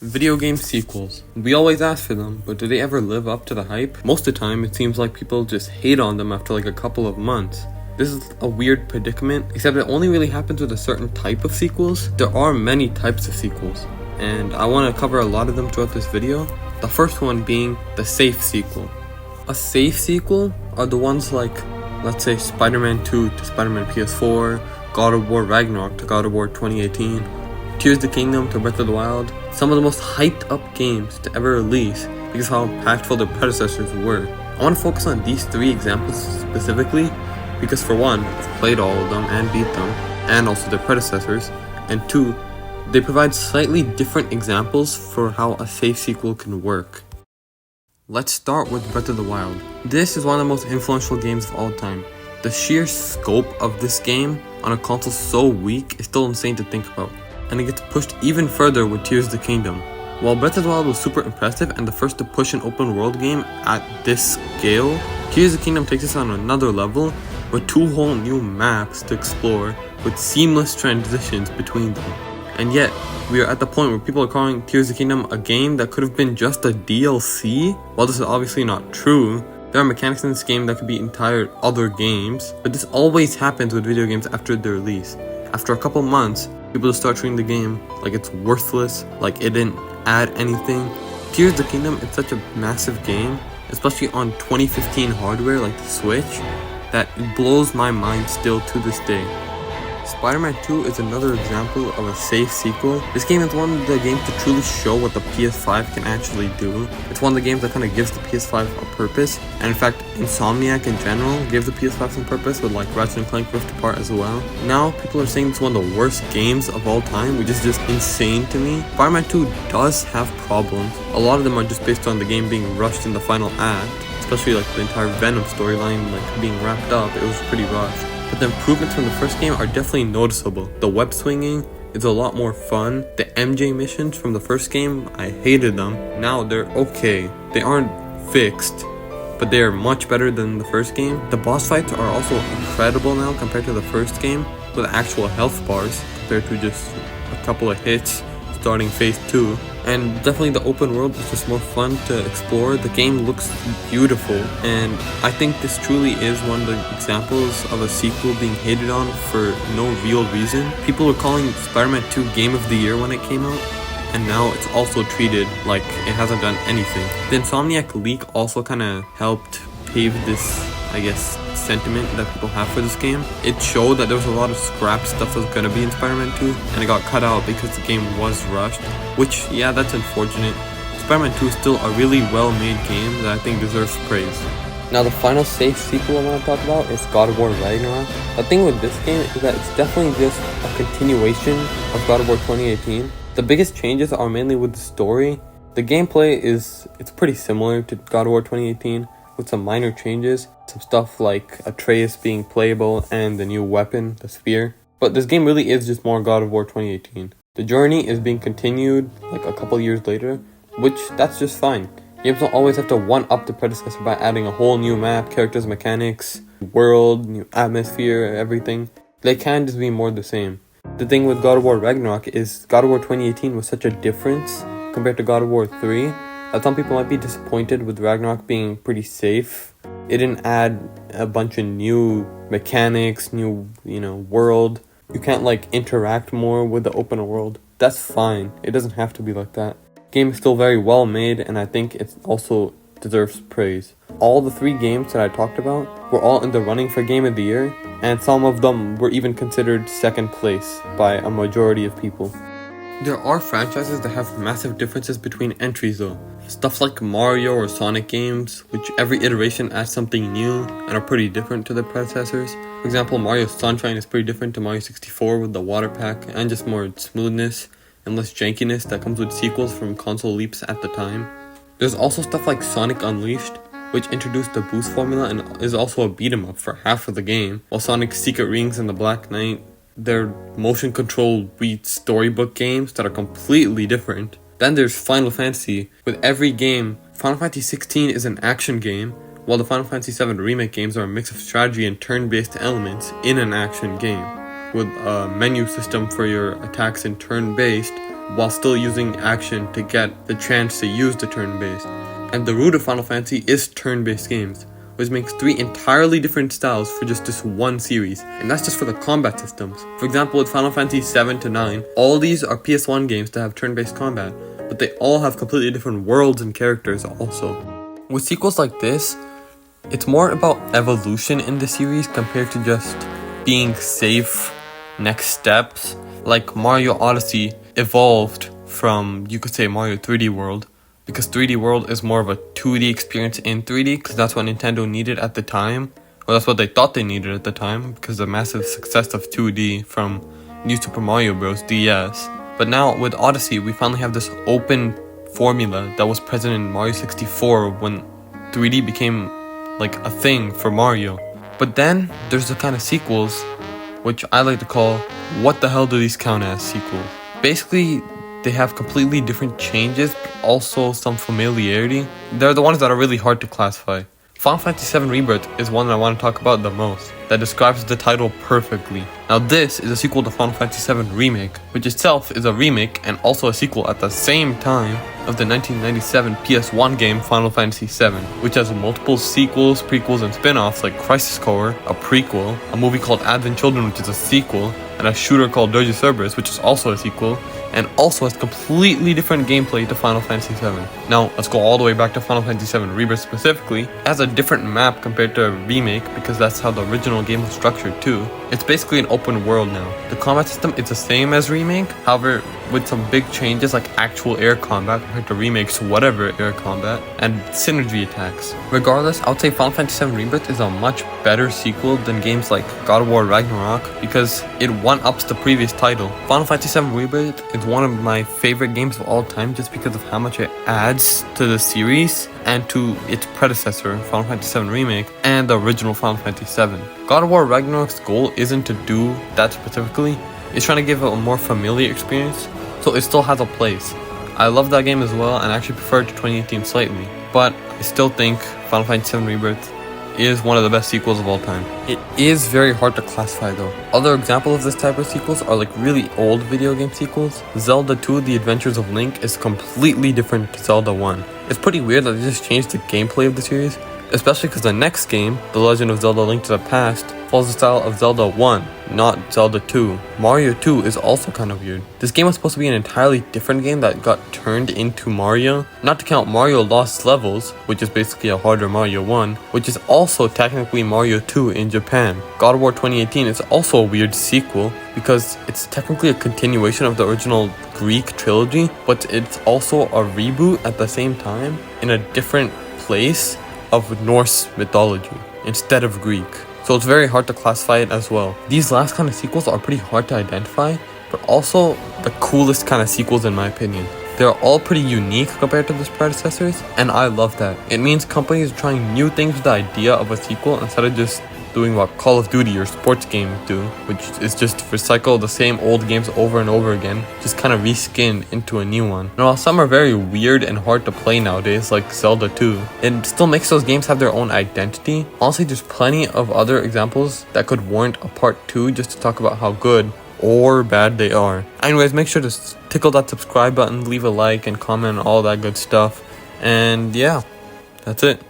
Video game sequels. We always ask for them, but do they ever live up to the hype? Most of the time, it seems like people just hate on them after like a couple of months. This is a weird predicament, except it only really happens with a certain type of sequels. There are many types of sequels, and I want to cover a lot of them throughout this video. The first one being the safe sequel. A safe sequel are the ones like, let's say, Spider-Man 2 to Spider-Man PS4, God of War Ragnarok to God of War 2018, Tears of the Kingdom to Breath of the Wild. Some of the most hyped up games to ever release because of how impactful their predecessors were. I want to focus on these three examples specifically because, for one, I've played all of them and beat them, and also their predecessors, and two, they provide slightly different examples for how a safe sequel can work. Let's start with Breath of the Wild. This is one of the most influential games of all time. The sheer scope of this game on a console so weak is still insane to think about, and it gets pushed even further with Tears of the Kingdom. While Breath of the Wild was super impressive and the first to push an open world game at this scale, Tears of the Kingdom takes us on another level with two whole new maps to explore with seamless transitions between them. And yet, we are at the point where people are calling Tears of the Kingdom a game that could have been just a DLC. While this is obviously not true, there are mechanics in this game that could be entire other games, but this always happens with video games after their release. After a couple months, people just start treating the game like it's worthless, like it didn't add anything. Tears of the Kingdom is such a massive game, especially on 2015 hardware like the Switch, that it blows my mind still to this day. Spider-Man 2 is another example of a safe sequel. This game is one of the games to truly show what the PS5 can actually do. It's one of the games that kind of gives the PS5 a purpose, and in fact, Insomniac in general gives the PS5 some purpose with like Ratchet & Clank Rift Apart as well. Now, people are saying it's one of the worst games of all time, which is just insane to me. Spider-Man 2 does have problems. A lot of them are just based on the game being rushed in the final act, especially like the entire Venom storyline like being wrapped up. It was pretty rushed. But the improvements from the first game are definitely noticeable. The web swinging is a lot more fun. The MJ missions from the first game, I hated them. Now they're okay. They aren't fixed, but they are much better than the first game. The boss fights are also incredible now compared to the first game, with actual health bars compared to just a couple of hits starting phase 2. And definitely the open world is just more fun to explore. The game looks beautiful, and I think this truly is one of the examples of a sequel being hated on for no real reason. People were calling Spider-Man 2 Game of the Year when it came out, and now it's also treated like it hasn't done anything. The Insomniac leak also kind of helped pave this, I guess, sentiment that people have for this game. It showed that there was a lot of scrap stuff that was going to be in Spider-Man 2, and it got cut out because the game was rushed, which, yeah, that's unfortunate. Spider-Man 2 is still a really well-made game that I think deserves praise. Now, the final safe sequel I want to talk about is God of War Ragnarok. The thing with this game is that it's definitely just a continuation of God of War 2018. The biggest changes are mainly with the story. The gameplay it's pretty similar to God of War 2018, with some minor changes, some stuff like Atreus being playable and the new weapon, the spear. But this game really is just more God of War 2018. The journey is being continued like a couple years later, which that's just fine. Games don't always have to one-up the predecessor by adding a whole new map, characters, mechanics, world, new atmosphere, everything. They can just be more the same. The thing with God of War Ragnarok is God of War 2018 was such a difference compared to God of War 3 that some people might be disappointed with Ragnarok being pretty safe. It didn't add a bunch of new mechanics, new, world. You can't like interact more with the open world. That's fine. It doesn't have to be like that. Game is still very well made, and I think it also deserves praise. All the three games that I talked about were all in the running for Game of the Year, and some of them were even considered second place by a majority of people. There are franchises that have massive differences between entries though. Stuff like Mario or Sonic games, which every iteration adds something new and are pretty different to their predecessors. For example, Mario Sunshine is pretty different to Mario 64 with the water pack and just more smoothness and less jankiness that comes with sequels from console leaps at the time. There's also stuff like Sonic Unleashed, which introduced the boost formula and is also a beat 'em up for half of the game, while Sonic's Secret Rings and the Black Knight, they're motion control storybook games that are completely different. Then there's Final Fantasy. With every game, Final Fantasy 16 is an action game, while the Final Fantasy 7 remake games are a mix of strategy and turn-based elements in an action game, with a menu system for your attacks in turn-based, while still using action to get the chance to use the turn-based. And the root of Final Fantasy is turn-based games, which makes 3 entirely different styles for just this one series, and that's just for the combat systems. For example, with Final Fantasy 7 to 9, all these are PS1 games that have turn-based combat, but they all have completely different worlds and characters also. With sequels like this, it's more about evolution in the series compared to just being safe next steps. Like Mario Odyssey evolved from, you could say, Mario 3D World, because 3D World is more of a 2D experience in 3D, because that's what Nintendo needed at the time. Well, that's what they thought they needed at the time, because of the massive success of 2D from New Super Mario Bros. DS. But now, with Odyssey, we finally have this open formula that was present in Mario 64 when 3D became like a thing for Mario. But then, there's the kind of sequels, which I like to call, what the hell do these count as sequels? Basically, they have completely different changes, but also some familiarity. They're the ones that are really hard to classify. Final Fantasy VII Rebirth is one that I want to talk about the most, that describes the title perfectly. Now this is a sequel to Final Fantasy VII Remake, which itself is a remake and also a sequel at the same time of the 1997 PS1 game Final Fantasy VII, which has multiple sequels, prequels, and spin-offs like Crisis Core, a prequel, a movie called Advent Children, which is a sequel, and a shooter called Dirge of Cerberus, which is also a sequel, and also has completely different gameplay to Final Fantasy VII. Now, let's go all the way back to Final Fantasy VII Rebirth specifically. It has a different map compared to a remake because that's how the original game was structured too. It's basically an open world now. The combat system is the same as remake, however, with some big changes like actual air combat compared to remake's whatever air combat, and synergy attacks. Regardless, I would say Final Fantasy VII Rebirth is a much better sequel than games like God of War Ragnarok because it one-ups the previous title. Final Fantasy VII Rebirth is one of my favorite games of all time just because of how much it adds to the series and to its predecessor, Final Fantasy VII Remake, and the original Final Fantasy VII. God of War Ragnarok's goal isn't to do that specifically, it's trying to give it a more familiar experience, so it still has a place. I love that game as well and actually prefer it to 2018 slightly, but I still think Final Fantasy VII Rebirth is one of the best sequels of all time. It is very hard to classify though. Other examples of this type of sequels are like really old video game sequels. Zelda 2 The Adventures of Link is completely different to Zelda 1. It's pretty weird that they just changed the gameplay of the series, especially because the next game, The Legend of Zelda Link to the Past, follows the style of Zelda 1, not Zelda 2. Mario 2 is also kind of weird. This game was supposed to be an entirely different game that got turned into Mario, not to count Mario Lost Levels, which is basically a harder Mario 1, which is also technically Mario 2 in Japan. God of War 2018 is also a weird sequel because it's technically a continuation of the original Greek trilogy, but it's also a reboot at the same time in a different place of Norse mythology instead of Greek. So it's very hard to classify it as well. These last kind of sequels are pretty hard to identify, but also the coolest kind of sequels in my opinion. They're all pretty unique compared to its predecessors, and I love that. It means companies are trying new things with the idea of a sequel instead of just doing what Call of Duty or sports games do, which is just recycle the same old games over and over again, just kind of reskinned into a new one. And while some are very weird and hard to play nowadays, like Zelda 2, it still makes those games have their own identity. Honestly, there's plenty of other examples that could warrant a part 2 just to talk about how good or bad they are. Anyways, make sure to tickle that subscribe button, leave a like and comment, all that good stuff. And yeah, that's it.